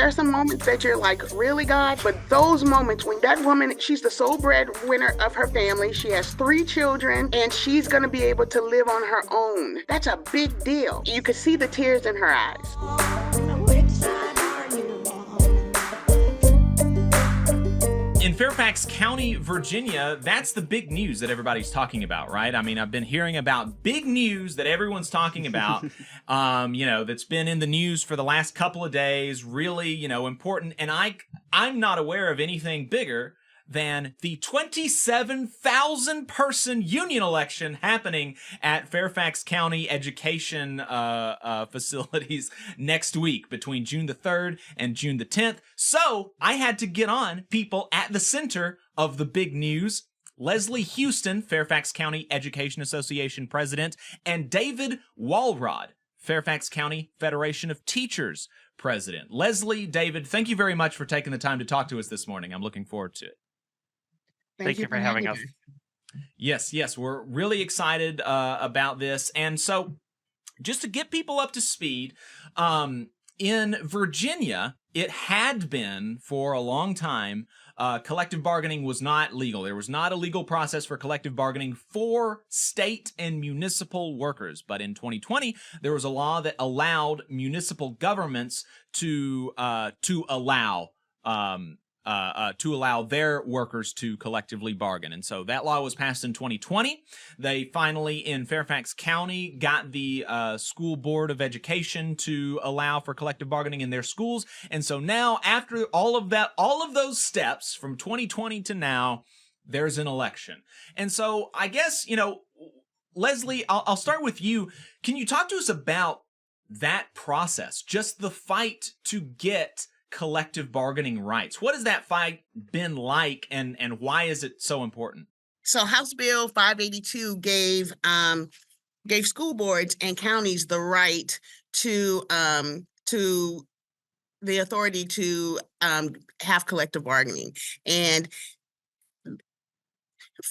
there are some moments that you're like, really, God? But those moments when that woman, she's the sole breadwinner of her family, she has 3 children, and she's going to be able to live on her own. That's a big deal. You could see the tears in her eyes. In Fairfax County, Virginia, that's the big news that everybody's talking about, right? I mean, I've been hearing about big news that everyone's talking about, that's been in the news for the last couple of days, really, important. And I'm not aware of anything bigger than the 27,000 person union election happening at Fairfax County education facilities next week between June the 3rd and June the 10th. So I had to get on people at the center of the big news. Leslie Houston, Fairfax County Education Association president, and David Walrod, Fairfax County Federation of Teachers president. Leslie, David, thank you very much for taking the time to talk to us this morning. I'm looking forward to it. Thank you for having us. Yes, we're really excited about this. And so just to get people up to speed, in Virginia, it had been for a long time, collective bargaining was not legal. There was not a legal process for collective bargaining for state and municipal workers. But in 2020, there was a law that allowed municipal governments to allow their workers to collectively bargain. And so that law was passed in 2020. They finally, in Fairfax County, got the School Board of Education to allow for collective bargaining in their schools. And so now, after all of those steps from 2020 to now, there's an election. And so I guess, Leslie, I'll start with you. Can you talk to us about that process, just the fight to get collective bargaining rights? What has that fight been like, and why is it so important? So House Bill 582 gave school boards and counties the right to the authority to have collective bargaining. And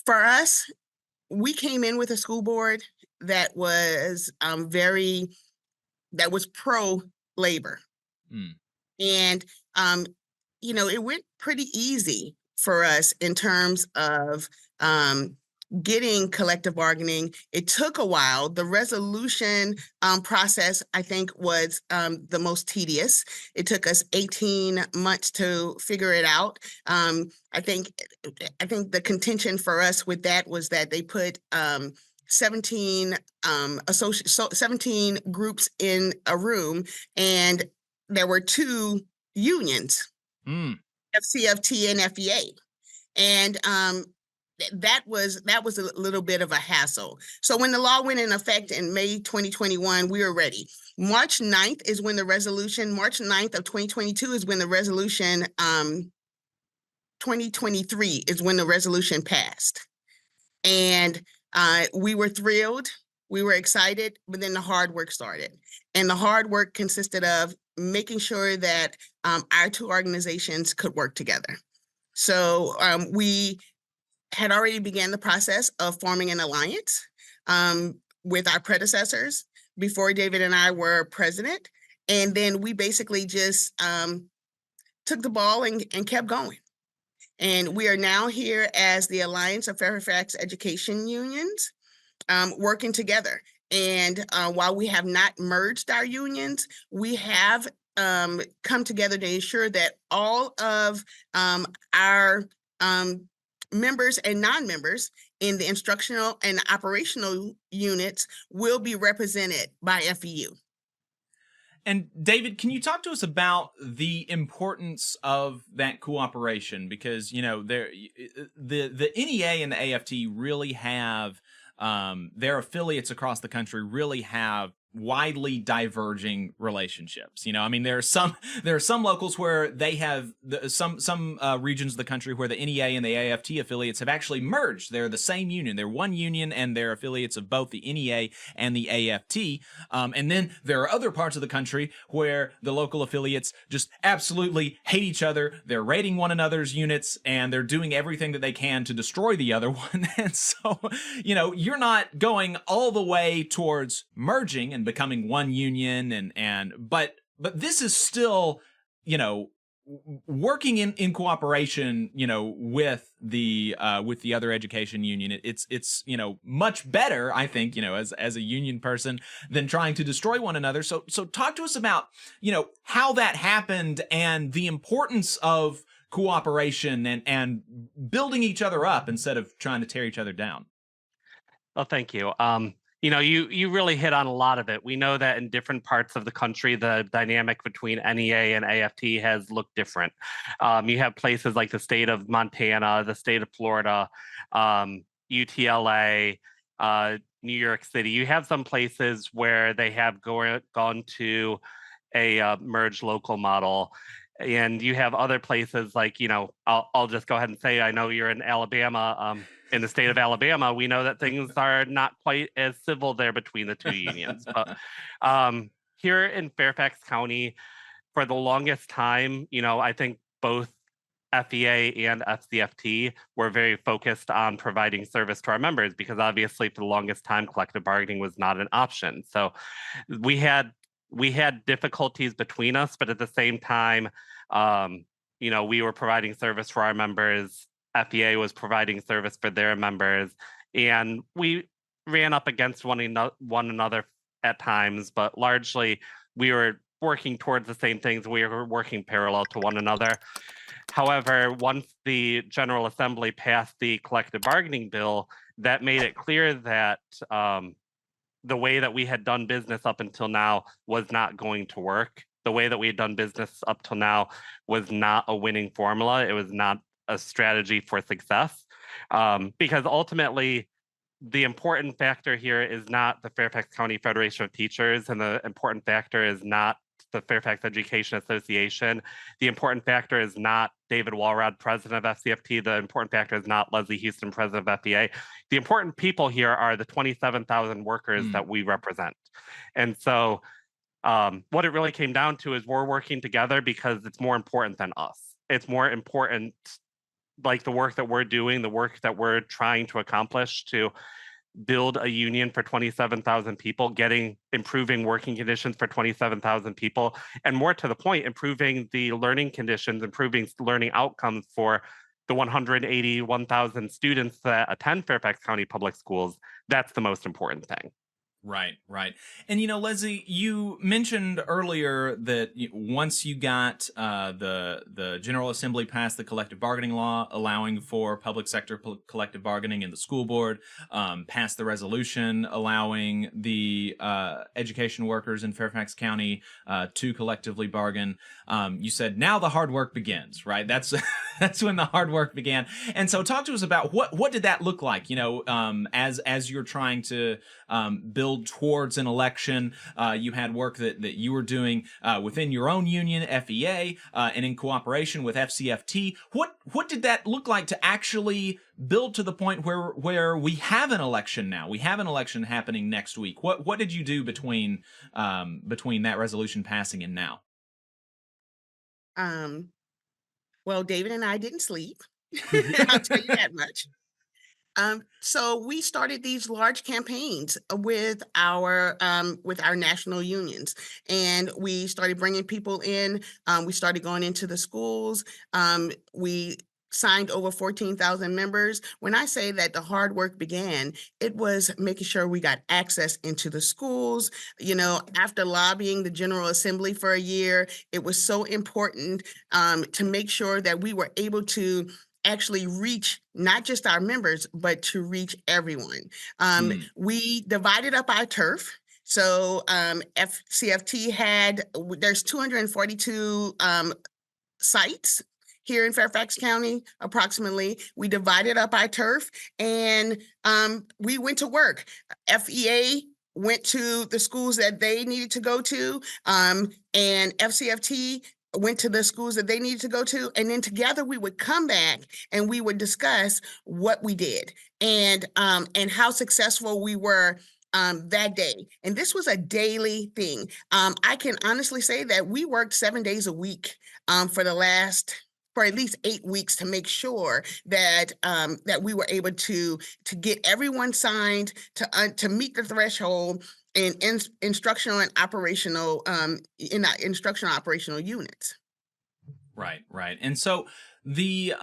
for us, we came in with a school board that was pro-labor. And, it went pretty easy for us in terms of getting collective bargaining. It took a while. The resolution process, I think, was the most tedious. It took us 18 months to figure it out. I think the contention for us with that was that they put 17 groups in a room, and there were 2 unions, FCFT and FEA. And that was a little bit of a hassle. So when the law went in effect in May 2021, we were ready. March 9th is when March 9th of 2022 is when the resolution, 2023 is when the resolution passed. And we were thrilled, we were excited, but then the hard work started. And the hard work consisted of making sure that our 2 organizations could work together. So we had already began the process of forming an alliance with our predecessors before David and I were president. And then we basically just took the ball and kept going. And we are now here as the Alliance of Fairfax Education Unions, working together. And while we have not merged our unions, we have come together to ensure that all of our members and non-members in the instructional and operational units will be represented by FEU. And David, can you talk to us about the importance of that cooperation? Because, the NEA and the AFT really have, their affiliates across the country really have widely diverging relationships. There are some locals where they have some regions of the country where the NEA and the AFT affiliates have actually merged. They're the same union. They're one union, and they're affiliates of both the NEA and the AFT. And then there are other parts of the country where the local affiliates just absolutely hate each other. They're raiding one another's units, and they're doing everything that they can to destroy the other one. And so, you're not going all the way towards merging and becoming one union, but this is still working in cooperation, with the other education union, it's much better, I think, as a union person, than trying to destroy one another. So talk to us about how that happened and the importance of cooperation and building each other up instead of trying to tear each other down. Well, thank you. You really hit on a lot of it. We know that in different parts of the country, the dynamic between NEA and AFT has looked different. You have places like the state of Montana, the state of Florida, UTLA, New York City. You have some places where they have gone to a merged local model. And you have other places like, I'll just go ahead and say, I know you're in Alabama. In the state of Alabama, we know that things are not quite as civil there between the two unions. But here in Fairfax County, for the longest time, I think both FEA and FCFT were very focused on providing service to our members, because obviously for the longest time, collective bargaining was not an option. So we had difficulties between us, but at the same time, we were providing service for our members. FEA was providing service for their members, and we ran up against one another at times, but largely we were working towards the same things. We were working parallel to one another. However, once the General Assembly passed the collective bargaining bill, that made it clear that the way that we had done business up until now was not going to work. The way that we had done business up till now was not a winning formula. It was not a strategy for success, because ultimately the important factor here is not the Fairfax County Federation of Teachers, and the important factor is not the Fairfax Education Association. The important factor is not David Walrod, president of FCFT. The important factor is not Leslie Houston, president of FEA. The important people here are the 27,000 workers that we represent. And so what it really came down to is we're working together because it's more important than us. It's more important, like the work that we're doing, the work that we're trying to accomplish to build a union for 27,000 people, improving working conditions for 27,000 people, and more to the point, improving the learning conditions, improving learning outcomes for the 181,000 students that attend Fairfax County Public Schools. That's the most important thing. Right. And, Leslie, you mentioned earlier that once you got the General Assembly passed the collective bargaining law allowing for public sector collective bargaining in the school board, passed the resolution allowing the education workers in Fairfax County to collectively bargain, you said now the hard work begins, right? That's when the hard work began. And so talk to us about what did that look like, as you're trying to build towards an election. You had work that you were doing within your own union, FEA, and in cooperation with FCFT. What did that look like to actually build to the point where we have an election now? We have an election happening next week. What did you do between that resolution passing and now? Well, David and I didn't sleep. I'll tell you that much. So we started these large campaigns with our national unions, and we started bringing people in. We started going into the schools. We signed over 14,000 members. When I say that the hard work began, it was making sure we got access into the schools. After lobbying the General Assembly for a year, it was so important to make sure that we were able to actually reach not just our members, but to reach everyone. We divided up our turf. So FCFT there's 242 sites here in Fairfax County, approximately. We divided up our turf and we went to work. FEA went to the schools that they needed to go to, and FCFT went to the schools that they needed to go to. And then together we would come back and we would discuss what we did and how successful we were that day. And this was a daily thing. I can honestly say that we worked 7 days a week for at least 8 weeks to make sure that we were able to get everyone signed to meet the threshold in instructional and operational operational units. Right. And so the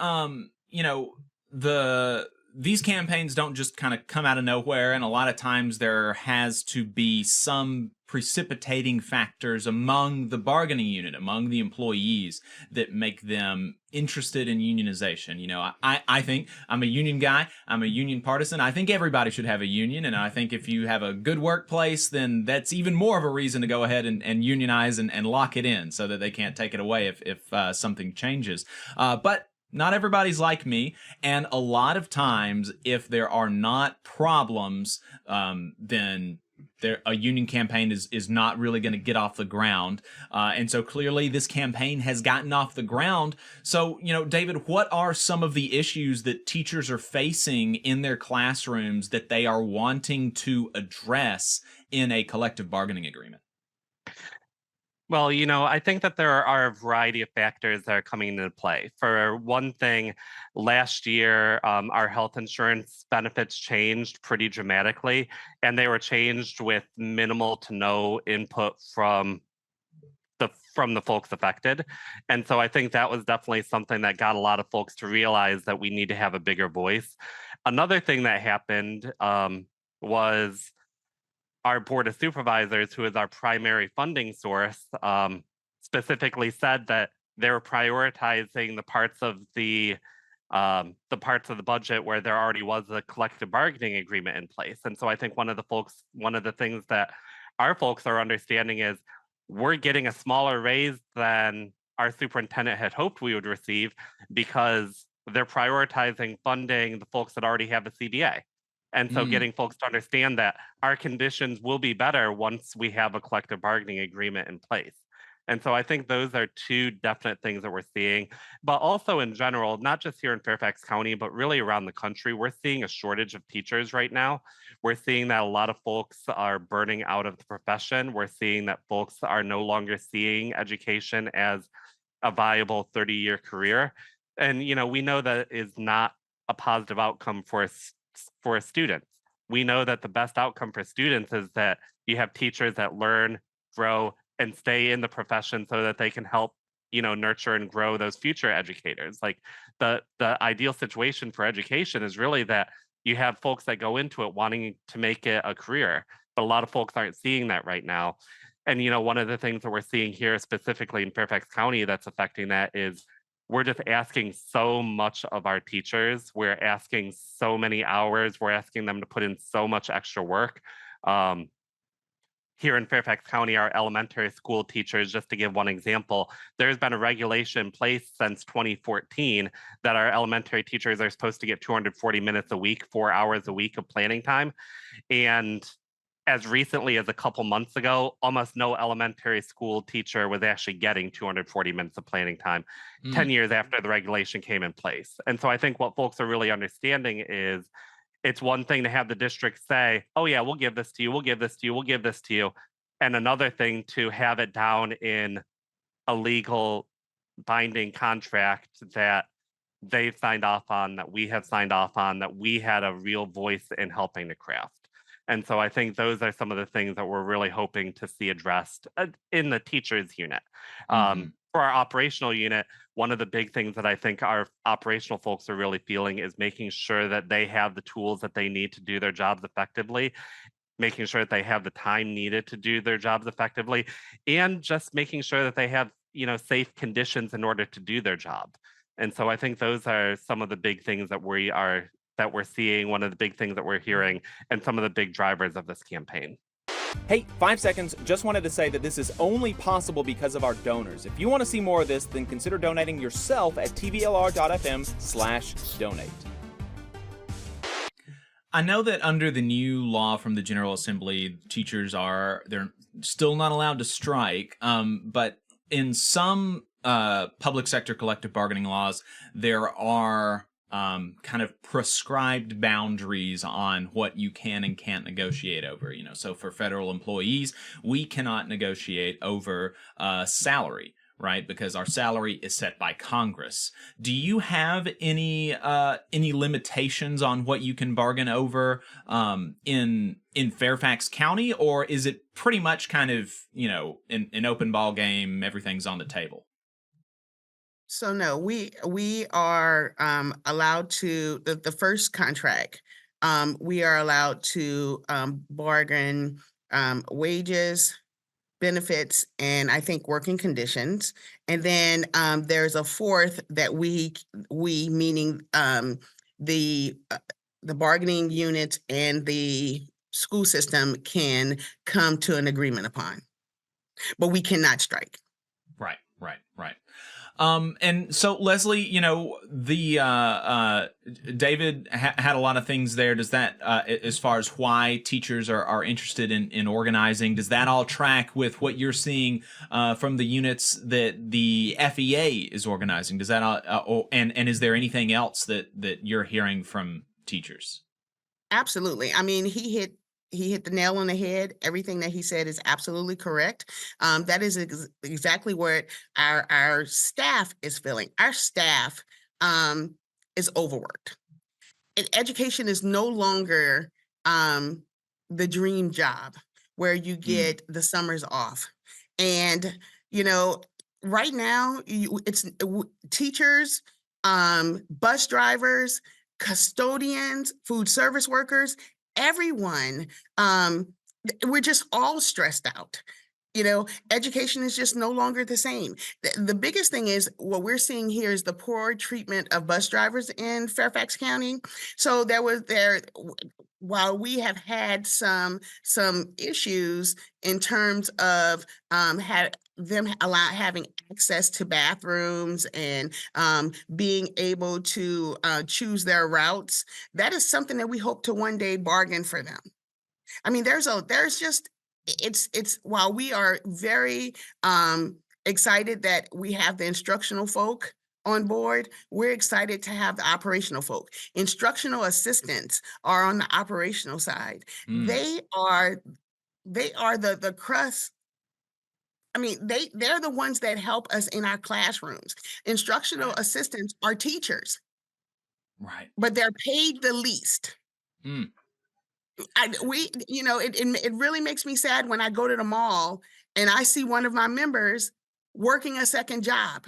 these campaigns don't just kind of come out of nowhere, and a lot of times there has to be some precipitating factors among the bargaining unit, among the employees, that make them interested in unionization. I think I'm a union guy. I'm a union partisan. I think everybody should have a union, and I think if you have a good workplace, then that's even more of a reason to go ahead and unionize and lock it in so that they can't take it away if something changes. But not everybody's like me, and a lot of times, if there are not problems, then a union campaign is not really going to get off the ground. And so clearly this campaign has gotten off the ground. So, David, what are some of the issues that teachers are facing in their classrooms that they are wanting to address in a collective bargaining agreement? Well, I think that there are a variety of factors that are coming into play. For one thing, last year, our health insurance benefits changed pretty dramatically, and they were changed with minimal to no input from the folks affected. And so I think that was definitely something that got a lot of folks to realize that we need to have a bigger voice. Another thing that happened was our Board of Supervisors, who is our primary funding source, specifically said that they were prioritizing the parts of the budget where there already was a collective bargaining agreement in place. And so I think one of the things that our folks are understanding is we're getting a smaller raise than our superintendent had hoped we would receive because they're prioritizing funding the folks that already have a CBA. And so getting folks to understand that our conditions will be better once we have a collective bargaining agreement in place. And so I think those are two definite things that we're seeing. But also in general, not just here in Fairfax County, but really around the country, we're seeing a shortage of teachers right now. We're seeing that a lot of folks are burning out of the profession. We're seeing that folks are no longer seeing education as a viable 30-year career. And, we know that is not a positive outcome for students. We know that the best outcome for students is that you have teachers that learn, grow, and stay in the profession so that they can help, nurture and grow those future educators. Like the ideal situation for education is really that you have folks that go into it wanting to make it a career, but a lot of folks aren't seeing that right now. And, one of the things that we're seeing here specifically in Fairfax County that's affecting that is we're just asking so much of our teachers. We're asking so many hours. We're asking them to put in so much extra work. Here in Fairfax County, our elementary school teachers, just to give one example, there's been a regulation in place since 2014 that our elementary teachers are supposed to get 240 minutes a week, 4 hours a week of planning time. And as recently as a couple months ago, almost no elementary school teacher was actually getting 240 minutes of planning time 10 years after the regulation came in place. And so I think what folks are really understanding is it's one thing to have the district say, oh yeah, we'll give this to you, we'll give this to you, we'll give this to you. And another thing to have it down in a legal binding contract that they've signed off on, that we have signed off on, that we had a real voice in helping to craft. And so I think those are some of the things that we're really hoping to see addressed in the teachers unit. For our operational unit, one of the big things that I think our operational folks are really feeling is making sure that they have the tools that they need to do their jobs effectively, making sure that they have the time needed to do their jobs effectively, and just making sure that they have, safe conditions in order to do their job. And so I think those are some of the big things that we're seeing, one of the big things that we're hearing, and some of the big drivers of this campaign. Hey, 5 seconds. Just wanted to say that this is only possible because of our donors. If you want to see more of this, then consider donating yourself at tvlr.fm/donate. I know that under the new law from the General Assembly, teachers they're still not allowed to strike, but in some public sector collective bargaining laws, there are kind of prescribed boundaries on what you can and can't negotiate over. So for federal employees, we cannot negotiate over salary, right? Because our salary is set by Congress. Do you have any limitations on what you can bargain over in Fairfax County, or is it pretty much kind of an open ball game? Everything's on the table. So no, we are allowed to the first contract. We are allowed to bargain wages, benefits, and I think working conditions. And then there's a fourth that we meaning the bargaining unit and the school system can come to an agreement upon, but we cannot strike. Right, right, right. And so Leslie, you know, the David had a lot of things there. Does that, as far as why teachers are interested in organizing, does that all track with what you're seeing from the units that the FEA is organizing? Does that and is there anything else that you're hearing from teachers? Absolutely. I mean, he hit the nail on the head. Everything that he said is absolutely correct. That is exactly what our staff is feeling. Our staff is overworked. Education is no longer the dream job where you get the summers off. And, you know, right now teachers, bus drivers, custodians, food service workers, everyone, we're just all stressed out. You know, education is just no longer the same. The biggest thing is what we're seeing here is the poor treatment of bus drivers in Fairfax County. So while we have had some issues in terms of having access to bathrooms and being able to choose their routes, that is something that we hope to one day bargain for them. I mean, it's while we are very excited that we have the instructional folk on board, we're excited to have the operational folk. Instructional assistants are on the operational side. They are the crust. I mean, they're the ones that help us in our classrooms. Instructional assistants are teachers, Right. but they're paid the least. It really makes me sad when I go to the mall and I see one of my members working a second job.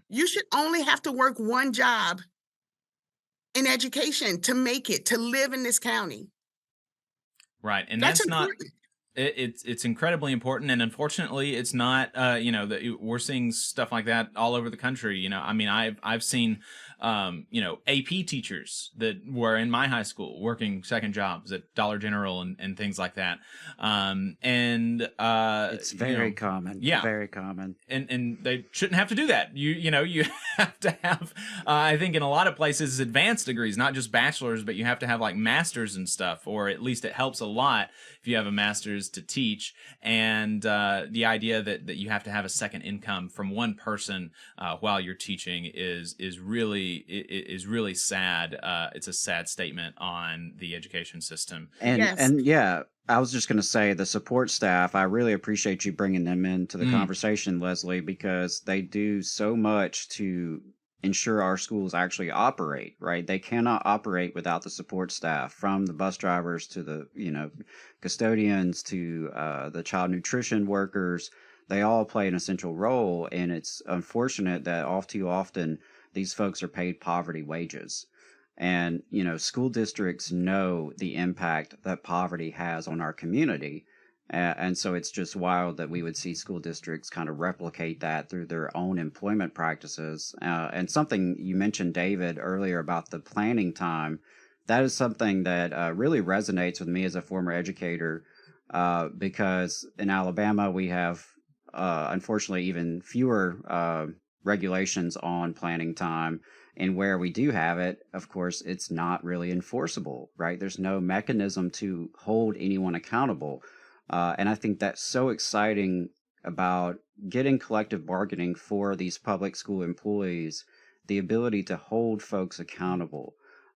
You should only have to work one job in education to make it, to live in this county. Right. And That's that's not, important. it's incredibly important, and unfortunately it's not that we're seeing stuff like that all over the country. You know, I mean, I've seen AP teachers that were in my high school working second jobs at Dollar General and things like that. It's very common. Yeah, very common. And they shouldn't have to do that. You have to have I think in a lot of places advanced degrees, not just bachelor's, but you have to have like masters and stuff, or at least it helps a lot if you have a master's to teach. And the idea that you have to have a second income from one person while you're teaching is really sad. It's a sad statement on the education system. And yeah, I was just going to say the support staff, I really appreciate you bringing them into the conversation, Leslie, because they do so much to ensure our schools actually operate, right? They cannot operate without the support staff, from the bus drivers to the, custodians to the child nutrition workers. They all play an essential role, and it's unfortunate that too often these folks are paid poverty wages. And, school districts know the impact that poverty has on our community. And so it's just wild that we would see school districts kind of replicate that through their own employment practices. And something you mentioned, David, earlier about the planning time, that is something that really resonates with me as a former educator, because in Alabama we have, unfortunately, even fewer regulations on planning time. And where we do have it, of course, it's not really enforceable, right? There's no mechanism to hold anyone accountable. And I think that's so exciting about getting collective bargaining for these public school employees, the ability to hold folks accountable.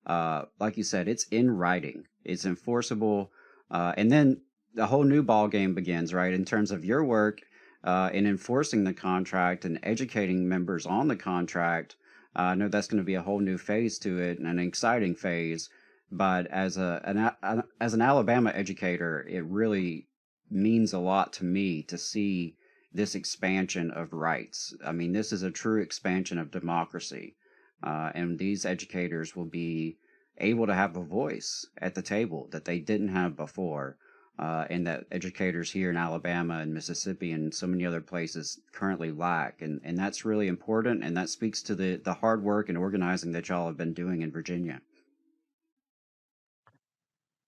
Like you said, it's in writing, it's enforceable. And then the whole new ball game begins, right? In terms of your work in enforcing the contract and educating members on the contract. I know that's going to be a whole new phase to it, and an exciting phase. But as an Alabama educator, it really means a lot to me to see this expansion of rights. I mean, this is a true expansion of democracy. And these educators will be able to have a voice at the table that they didn't have before, and that educators here in Alabama and Mississippi and so many other places currently lack. And that's really important, and that speaks to the hard work and organizing that y'all have been doing in Virginia.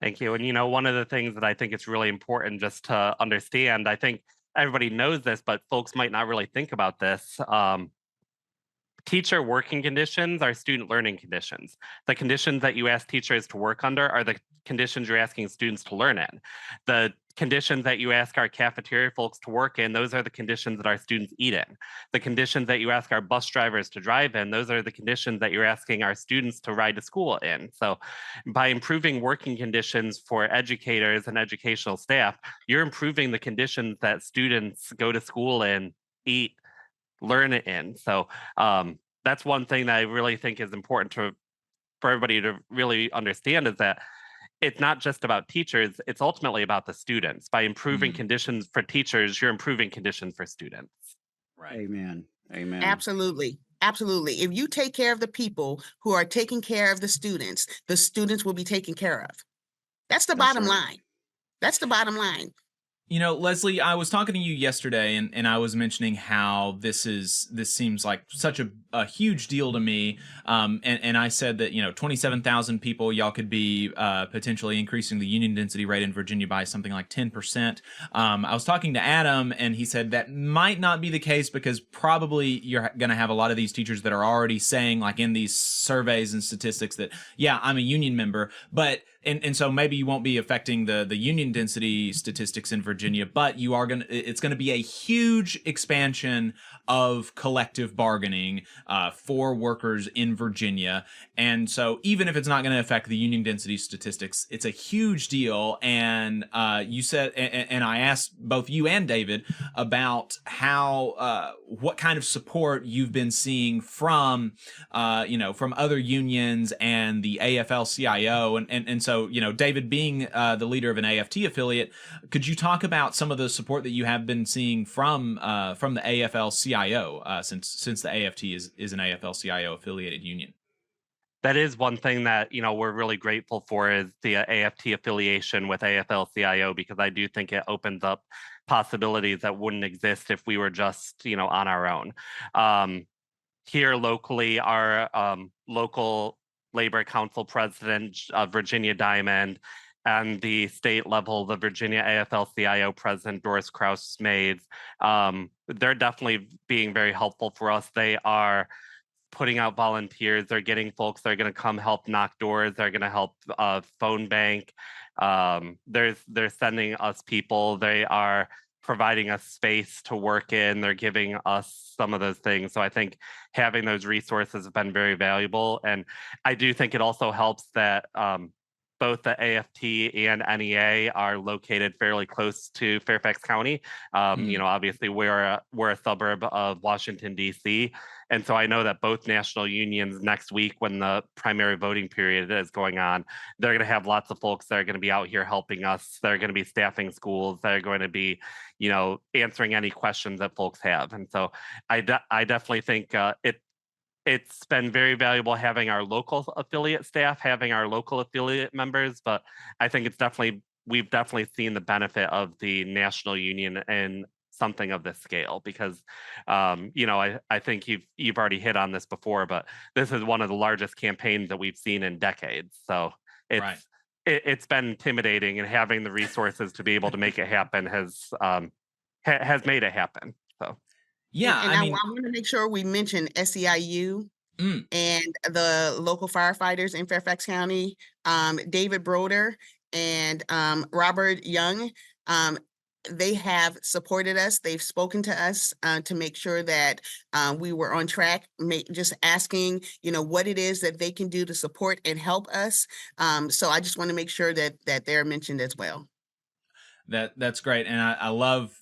Thank you. And one of the things that I think it's really important just to understand, I think everybody knows this, but folks might not really think about this. Teacher working conditions are student learning conditions. The conditions that you ask teachers to work under are the conditions you're asking students to learn in. The conditions that you ask our cafeteria folks to work in, those are the conditions that our students eat in. The conditions that you ask our bus drivers to drive in, those are the conditions that you're asking our students to ride to school in. So by improving working conditions for educators and educational staff, you're improving the conditions that students go to school in, eat, learn it in. So that's one thing that I really think is important for everybody to really understand, is that it's not just about teachers, it's ultimately about the students. By improving conditions for teachers, you're improving conditions for students. Right. Amen. Amen. Absolutely. Absolutely. If you take care of the people who are taking care of the students will be taken care of. That's the bottom line. That's the bottom line. Leslie, I was talking to you yesterday, and I was mentioning how this seems like such a huge deal to me. And I said that 27,000 people, y'all could be potentially increasing the union density rate in Virginia by something like 10%. I was talking to Adam, and he said that might not be the case, because probably you're going to have a lot of these teachers that are already saying, like in these surveys and statistics, that I'm a union member, but and so maybe you won't be affecting the union density statistics in Virginia, but it's going to be a huge expansion of collective bargaining for workers in Virginia. And so even if it's not going to affect the union density statistics, it's a huge deal. And you said, and I asked both you and David about how what kind of support you've been seeing from from other unions and the AFL-CIO, and so David, being the leader of an AFT affiliate, could you talk about some of the support that you have been seeing from the AFL-CIO since the AFT is an AFL-CIO affiliated union? That is one thing that we're really grateful for, is the AFT affiliation with AFL-CIO, because I do think it opens up possibilities that wouldn't exist if we were just on our own. Here locally, our local Labor Council president, Virginia Diamond, and the state level, the Virginia AFL-CIO president, Doris Kraus-Mades, they're definitely being very helpful for us. They are putting out volunteers. They're getting folks that are going to come help knock doors. They're going to help phone bank. They're sending us people. They are providing us space to work in. They're giving us some of those things. So I think having those resources have been very valuable. And I do think it also helps that both the AFT and NEA are located fairly close to Fairfax County. Obviously we're a suburb of Washington, D.C. And so I know that both national unions next week, when the primary voting period is going on, they're going to have lots of folks that are going to be out here helping us. They're going to be staffing schools. They're going to be, answering any questions that folks have. And so I definitely think it's been very valuable having our local affiliate staff, having our local affiliate members, but I think we've definitely seen the benefit of the national union in something of this scale, because I think you've already hit on this before, but this is one of the largest campaigns that we've seen in decades. So it's been intimidating, and having the resources to be able to make it happen has made it happen. So Yeah, and I want to make sure we mention SEIU and the local firefighters in Fairfax County, David Broder and Robert Young. They have supported us. They've spoken to us to make sure that we were on track, just asking, what it is that they can do to support and help us. So I just want to make sure that they're mentioned as well. That's great. And I love,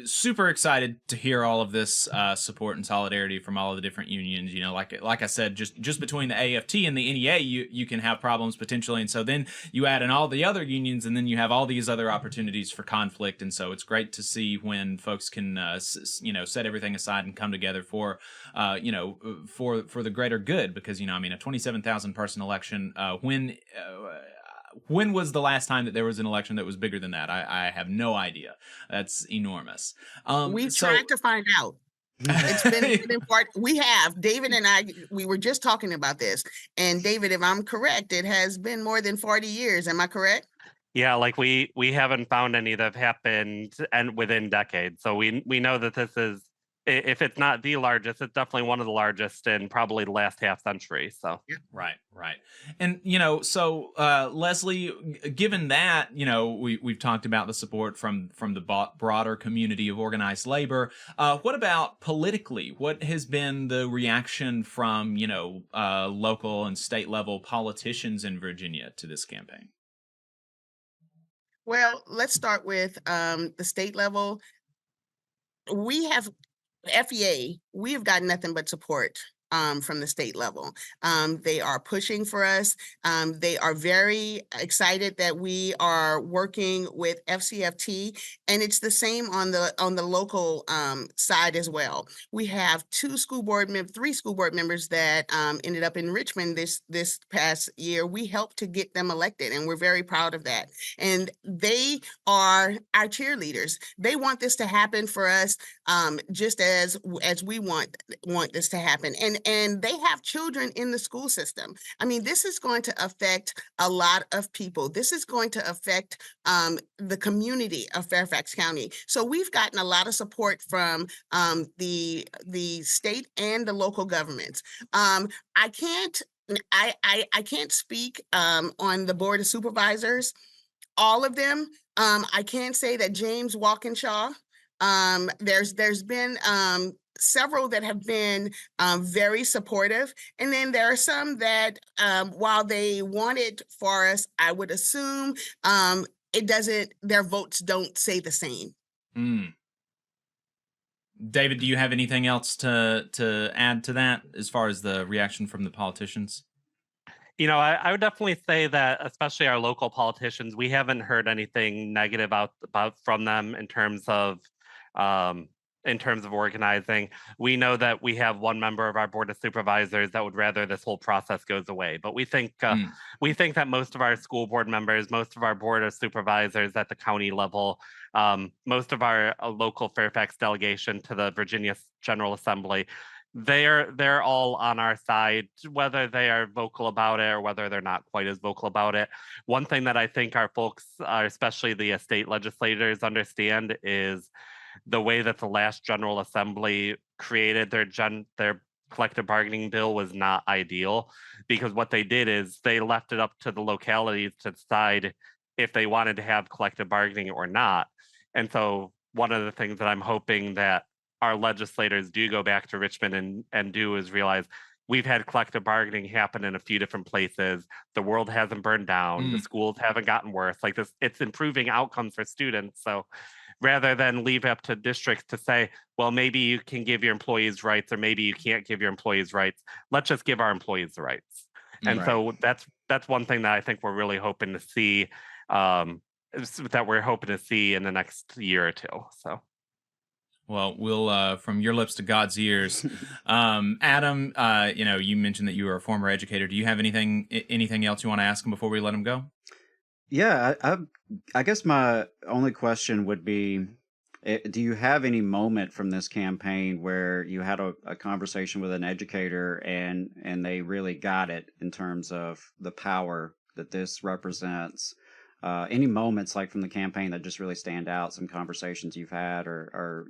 super excited to hear all of this support and solidarity from all of the different unions. You know, like I said, just between the AFT and the NEA, you can have problems potentially, and so then you add in all the other unions, and then you have all these other opportunities for conflict. And so it's great to see when folks can set everything aside and come together for for the greater good. Because I mean, a 27,000 person election, when was the last time that there was an election that was bigger than that? I have no idea. That's enormous. We've tried to find out. It's been we have, David and I, we were just talking about this. And David, if I'm correct, it has been more than 40 years. Am I correct? Yeah, like we haven't found any that have happened and within decades. So we know that this is, if it's not the largest, it's definitely one of the largest in probably the last half century. So right. And so Leslie, given that we've talked about the support from the broader community of organized labor, what about politically? What has been the reaction from local and state level politicians in Virginia to this campaign? Well, let's start with the state level. We have FEA, we have gotten nothing but support from the state level. They are pushing for us. They are very excited that we are working with FCFT, and it's the same on the local side as well. We have three school board members that ended up in Richmond this past year. We helped to get them elected, and we're very proud of that. And they are our cheerleaders. They want this to happen for us, just as we want this to happen. And they have children in the school system. I mean, this is going to affect a lot of people. This is going to affect the community of Fairfax County. So we've gotten a lot of support from the state and the local governments. I can't speak on the Board of Supervisors, all of them. I can say that James Walkinshaw, there's been several that have been very supportive. And then there are some that, while they want it for us, I would assume their votes don't say the same. David, do you have anything else to add to that as far as the reaction from the politicians? I would definitely say that, especially our local politicians, we haven't heard anything negative about from them in terms of organizing. We know that we have one member of our Board of Supervisors that would rather this whole process goes away. But we think that most of our school board members, most of our Board of Supervisors at the county level, most of our local Fairfax delegation to the Virginia General Assembly, they're all on our side, whether they are vocal about it or whether they're not quite as vocal about it. One thing that I think our folks, especially the state legislators, understand is the way that the last General Assembly created their collective bargaining bill was not ideal, because what they did is they left it up to the localities to decide if they wanted to have collective bargaining or not. And so one of the things that I'm hoping that our legislators do go back to Richmond and do is realize we've had collective bargaining happen in a few different places. The world hasn't burned down. The schools haven't gotten worse. Like this, it's improving outcomes for students. So rather than leave up to districts to say, well, maybe you can give your employees rights or maybe you can't give your employees rights, let's just give our employees the rights. And so that's one thing that I think we're really hoping to see, in the next year or two. So. Well, we'll from your lips to God's ears. Adam, you mentioned that you were a former educator. Do you have anything else you want to ask him before we let him go? Yeah, I guess my only question would be, do you have any moment from this campaign where you had a conversation with an educator and they really got it in terms of the power that this represents? Any moments like from the campaign that just really stand out, some conversations you've had or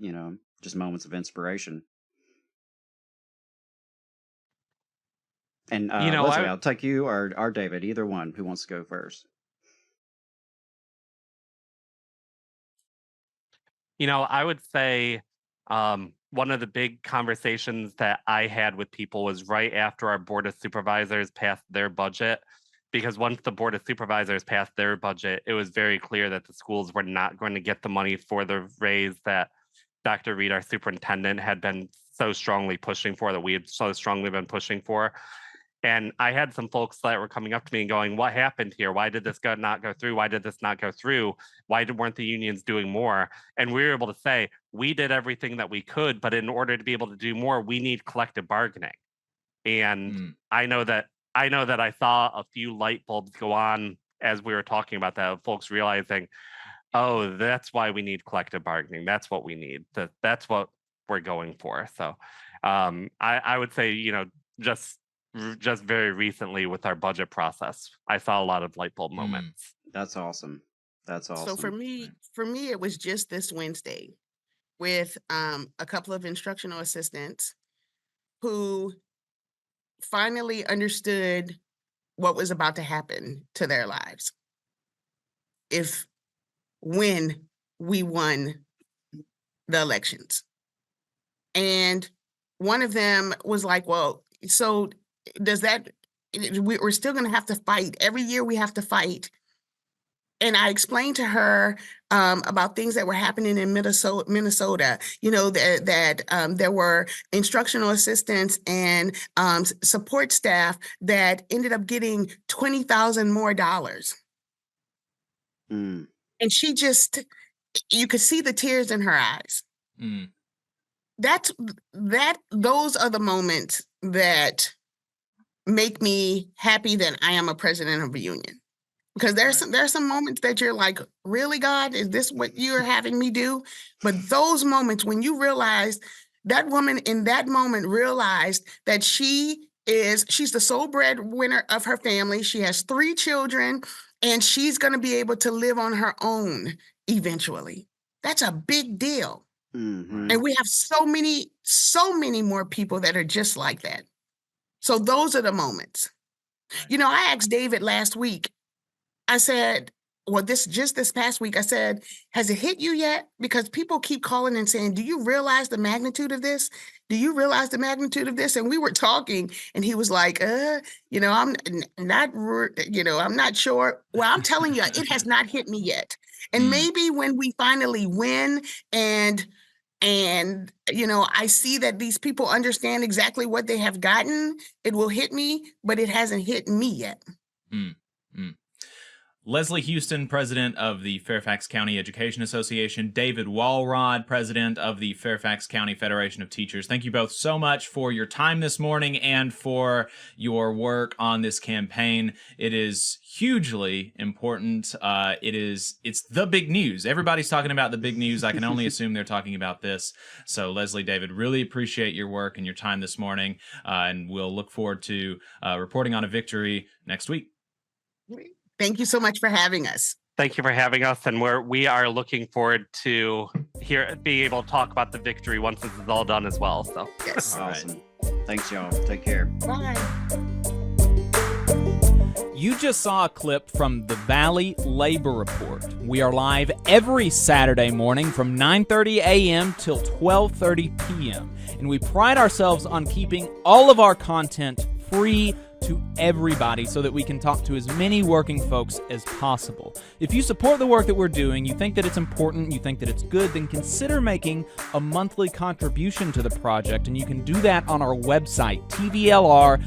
just moments of inspiration? And Leslie, I'll take you or David, either one. Who wants to go first? I would say one of the big conversations that I had with people was right after our Board of Supervisors passed their budget. Because once the Board of Supervisors passed their budget, it was very clear that the schools were not going to get the money for the raise that Dr. Reed, our superintendent, had been so strongly pushing for, that we had so strongly been pushing for. And I had some folks that were coming up to me and going, what happened here? Why did this not go through? Why did this not go through? Why weren't the unions doing more? And we were able to say, we did everything that we could, but in order to be able to do more, we need collective bargaining. And I know that I saw a few light bulbs go on as we were talking about that, of folks realizing, oh, that's why we need collective bargaining. That's what we need. That's what we're going for. So I would say, just very recently with our budget process, I saw a lot of light bulb moments. That's awesome. That's awesome. So for me, it was just this Wednesday with a couple of instructional assistants who finally understood what was about to happen to their lives when we won the elections. And one of them was like, well, so does that, we're still going to have to fight. Every year we have to fight. And I explained to her about things that were happening in Minnesota, that there were instructional assistants and support staff that ended up getting $20,000 more. And she just, you could see the tears in her eyes. Those are the moments that make me happy that I am a president of a union. Because there are some moments that you're like, really, God, is this what you're having me do? But those moments when you realize that woman in that moment realized that she's the sole breadwinner of her family. She has 3 children, and she's going to be able to live on her own eventually. That's a big deal. And we have so many more people that are just like that. So those are the moments. I asked David last week, I said, well, this past week, I said, has it hit you yet? Because people keep calling and saying, do you realize the magnitude of this? Do you realize the magnitude of this? And we were talking, and he was like, I'm not sure. Well, I'm telling you, it has not hit me yet. And maybe when we finally win and I see that these people understand exactly what they have gotten, it will hit me, but it hasn't hit me yet. Leslie Houston, president of the Fairfax County Education Association. David Walrod, president of the Fairfax County Federation of Teachers. Thank you both so much for your time this morning and for your work on this campaign. It is hugely important. It's the big news. Everybody's talking about the big news. I can only assume they're talking about this. So Leslie, David, really appreciate your work and your time this morning. And we'll look forward to reporting on a victory next week. Thank you so much for having us. Thank you for having us, and we are looking forward to being able to talk about the victory once this is all done as well. So yes, awesome. Thanks, y'all. Take care. Bye. You just saw a clip from the Valley Labor Report. We are live every Saturday morning from 9:30 a.m. till 12:30 p.m. And we pride ourselves on keeping all of our content free to everybody so that we can talk to as many working folks as possible. If you support the work that we're doing, you think that it's important, you think that it's good, then consider making a monthly contribution to the project, and you can do that on our website, tvlr.fm.